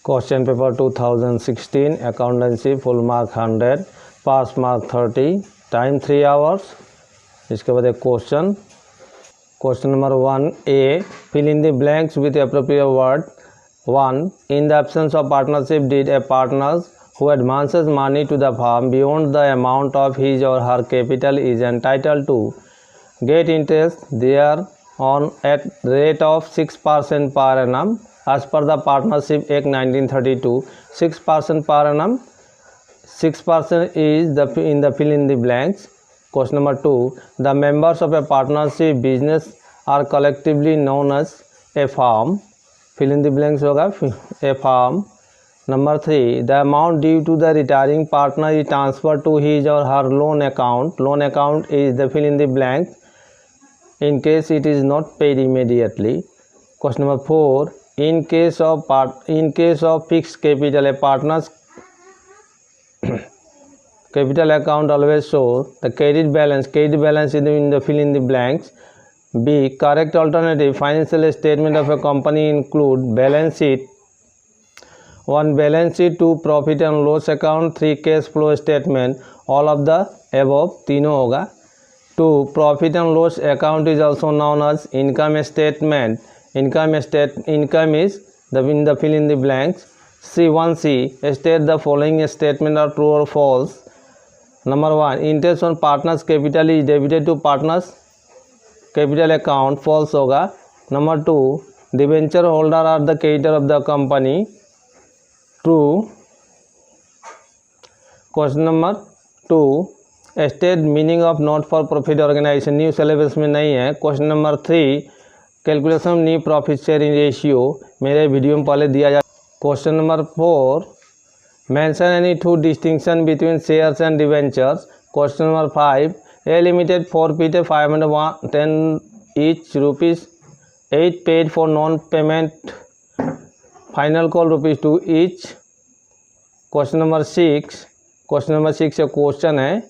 Question paper 2016 accountancy full mark 100, pass mark 30, time 3 hours. इसके बाद एक question number 1A, fill in the blanks with appropriate word. 1. In the absence of partnership, did a partner who advances money to the firm beyond the amount of his or her capital is entitled to get interest thereon at rate of 6% per annum as per the Partnership Act 1932, 6% per annum, 6% is in the fill in the blanks. Question number 2, the members of a partnership business are collectively known as a firm. Fill in the blanks होगा a firm. Number 3, the amount due to the retiring partner is transferred to his or her loan account. Loan account is the fill in the blanks in case it is not paid immediately. Question number 4, in case of fixed capital, a partner's capital account always shows the credit balance in the fill in the blanks. B, correct alternative financial statement of a company include balance sheet. 1, balance sheet. 2, profit and loss account. 3, cash flow statement. All of the above, तीनों होगा. 2, profit and loss account is also known as income statement. Income is in the fill in the blanks. 1C, state the following statement are true or false. Number 1, interest on partners capital is debited to partners capital account, false होगा. Number 2, debenture holder are the creditor of the company, true. Question number 2, state meaning of not for profit organization, new syllabus में नहीं है. Question number 3, calculation new profit sharing ratio मेरे video में पहले दिया जाए. Question number 4, mention any two distinction between shares and debentures. Question number 5, A Limited forfeited 510 each ₹8 paid for non-payment. Final call ₹2 each. Question number 6 एक question है.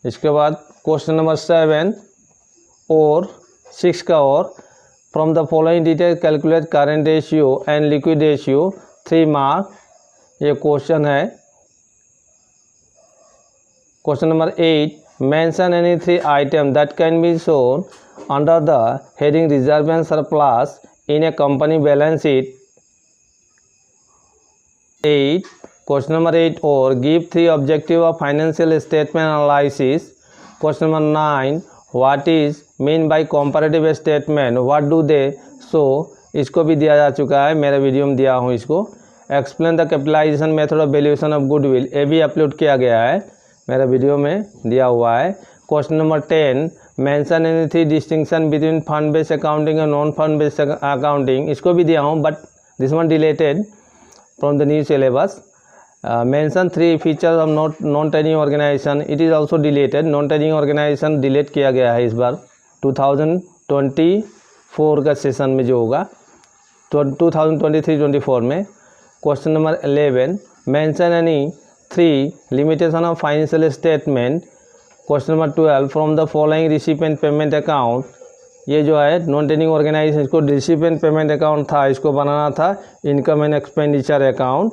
इसके बाद question number 7 और 6 का और from the following detail calculate current ratio and liquid ratio, 3 mark. ये question है. Question number 8, mention any 3 item that can be shown under the heading reserve and surplus in A company balance sheet. 8. Question number 8 और give 3 objective of financial statement analysis. Question number 9, what is mean by comparative statement, what do they show. इसको भी दिया जा चुका है, मेरे video में दिया हूँ इसको. Explain the capitalisation method of valuation of goodwill, ये भी अपलोड किया गया है, मेरे वीडियो में दिया हुआ है. Question number 10, mention any 3 distinction between fund based accounting और नॉन फंड बेस्ड अकाउंटिंग. इसको भी दिया हूँ, but this one deleted from the new syllabus. Mention 3 features of non trading organisation, it is also deleted. Non trading organisation delete किया गया है इस बार 2024 का सेशन में जो होगा 2023-24 में. Question number 11, mention any 3 limitation of financial statement. Question number 12, from the following recipient payment account. ये जो है नॉन ट्रेडिंग ऑर्गेनाइजेशन, इसको रिसिपेंट पेमेंट अकाउंट था, इसको बनाना था income and expenditure account.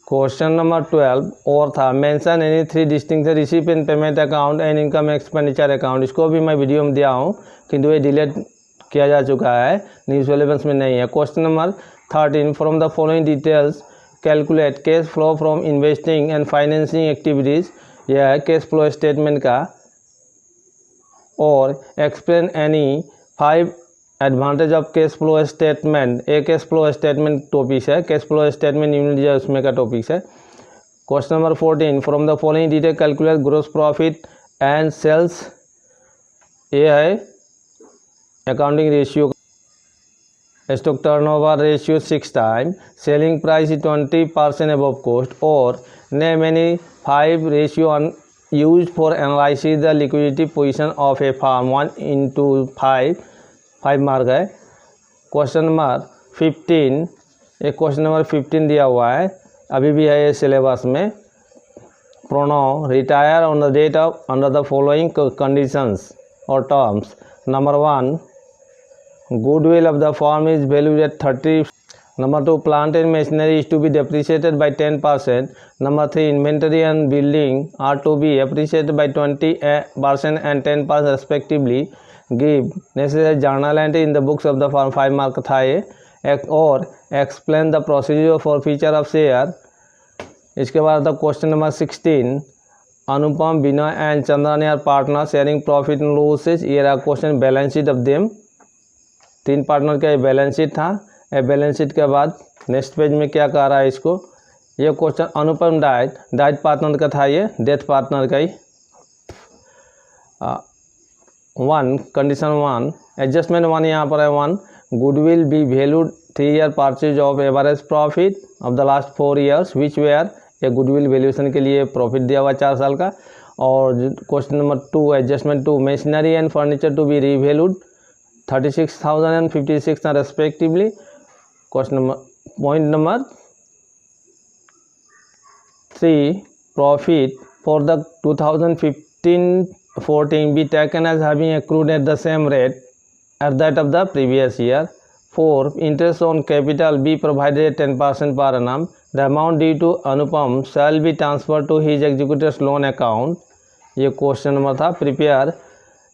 Question number 12 और था mention any 3 distinction recipient payment account and income expenditure account. इसको भी मैं वीडियो में दिया हूँ, किंतु ये डिलीट किया जा चुका है, न्यू सिलेबस में नहीं है. Question number 13, from the following details calculate cash flow from investing and financing activities. यह है कैश फ्लो स्टेटमेंट का. और explain any 5 advantage of cash flow statement. एक कैश फ्लो स्टेटमेंट टॉपिक है, कैश फ्लो स्टेटमेंट यूनिट जो उसमें का topic है. Question number 14, from the following detail calculate gross profit and sales. ये है accounting ratio. Stock turnover ratio 6 time. Selling price 20% above cost. और name any 5 ratio use for analysis the liquidity position of a firm. 1/5 mark है. Question number 15, एक question number 15 दिया हुआ है, अभी भी है ये सिलेबस में. Pronoun retire on the date of under the following conditions और terms. Number 1, Goodwill of the firm is valued at 30. Number 2, plant and machinery is to be depreciated by 10%. Number 3, inventory and building are to be appreciated by 20% and 10% respectively. Give necessary journal entry in the books of the firm. 5 mark था ये. और explain the procedure for feature of share. इसके बाद था question number 16. Anupam, Vinay and Chandran are partner sharing profit and losses. ये रहा question. Balance sheet of them. 3 partner का ये बैलेंस शीट था. बैलेंस शीट के बाद नेक्स्ट पेज में क्या कह रहा है इसको. ये क्वेश्चन अनुपम डाइट पार्टनर का था. ये डेथ पार्टनर का ही. 1 कंडीशन 1 एडजस्टमेंट 1 यहाँ पर है. 1 goodwill be valued 3 year purchase of average profit of the last 4 years which were. ये गुडविल वैल्यूएशन के लिए प्रॉफिट दिया हुआ 4 साल का. और question number 2 adjustment 2 machinery and furniture to be revalued 36,000 and 56,000 respectively. Question number point number 3 profit for the 2015-14 be taken as having accrued at the same rate at that of the previous year. 4 interest on capital be provided at 10% per annum. The amount due to Anupam shall be transferred to his executor's loan account. ये question number था. Prepare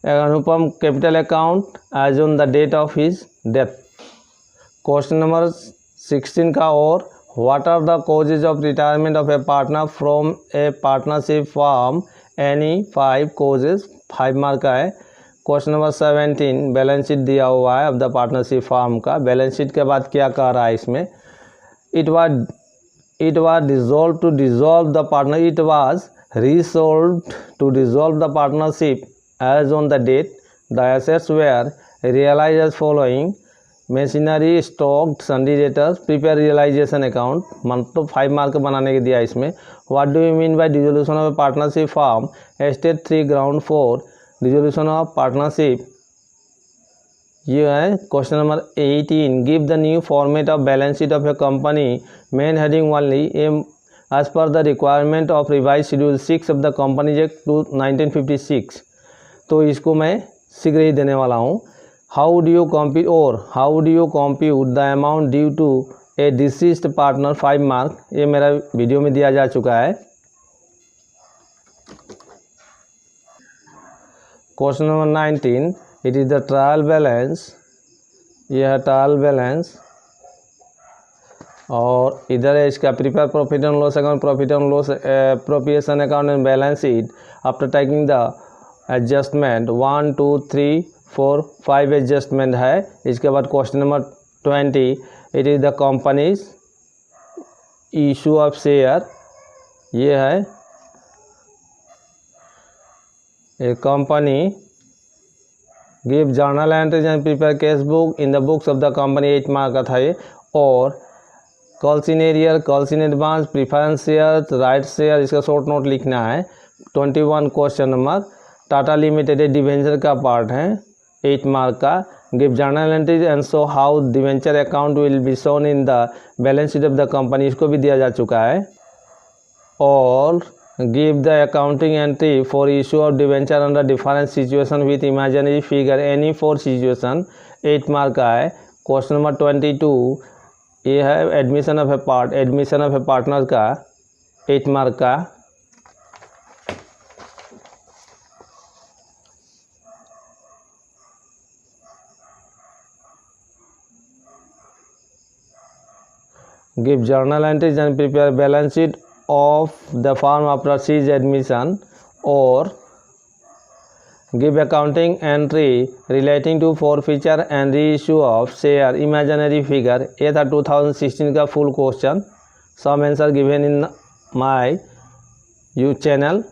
Anupam capital account as on the date of his death. Question number 16 का. और what are the causes of retirement of a partner from a partnership firm. Any 5 causes. 5 mark का है. Question number 17 balance sheet दिया हुआ है of the partnership firm का. Balance sheet के बाद क्या कह रहा है इसमें. It was dissolve to dissolve the partner. It was resolved to dissolve the partnership as on the date. The assets were realized as following. Machinery stocked sundry debtors. Prepare realization account. मतलब 5 mark बनाने के दिया इसमें. What do you mean by dissolution of a partnership firm? State 3 ground 4 dissolution of partnership. ये है question number 18. Give the new format of balance sheet of a company. Main heading only. As per the requirement of revised schedule 6 of the Companies Act 1956. तो इसको मैं शीघ्र ही देने वाला हूँ. How do you compute the amount due to a deceased partner. 5 mark. ये मेरा video में दिया जा चुका है. Question number 19. It is the trial balance. यह है ट्रायल बैलेंस. और इधर है इसका prepare profit and loss account, profit and loss appropriation account and balance sheet after taking the adjustment. 1 2 3 4 5 adjustment है. इसके बाद question number 20. It is the company's issue of share. ये है a company give journal entries and prepare cash book in the books of the company. 8 mark का था ये. और calls in arrear, calls in advance, preference share, right share, इसका short note लिखना है. 21 question number Tata limited debenture का part है. 8 mark का. Give journal entries and show how debenture account will be shown in the balance sheet of the company. इसको भी दिया जा चुका है. और give the accounting entry for issue of debenture under different situation with imaginary figure any 4 situation. 8 mark का है. Question number 22. ये है एडमिशन ऑफ ए पार्टनर का. 8 मार्क का. Give journal entries and prepare balance sheet of the firm after C's admission. और give accounting entry relating to forfeiture and re issue of share imaginary figure. ये था 2016 का full question. Some answer given in my channel.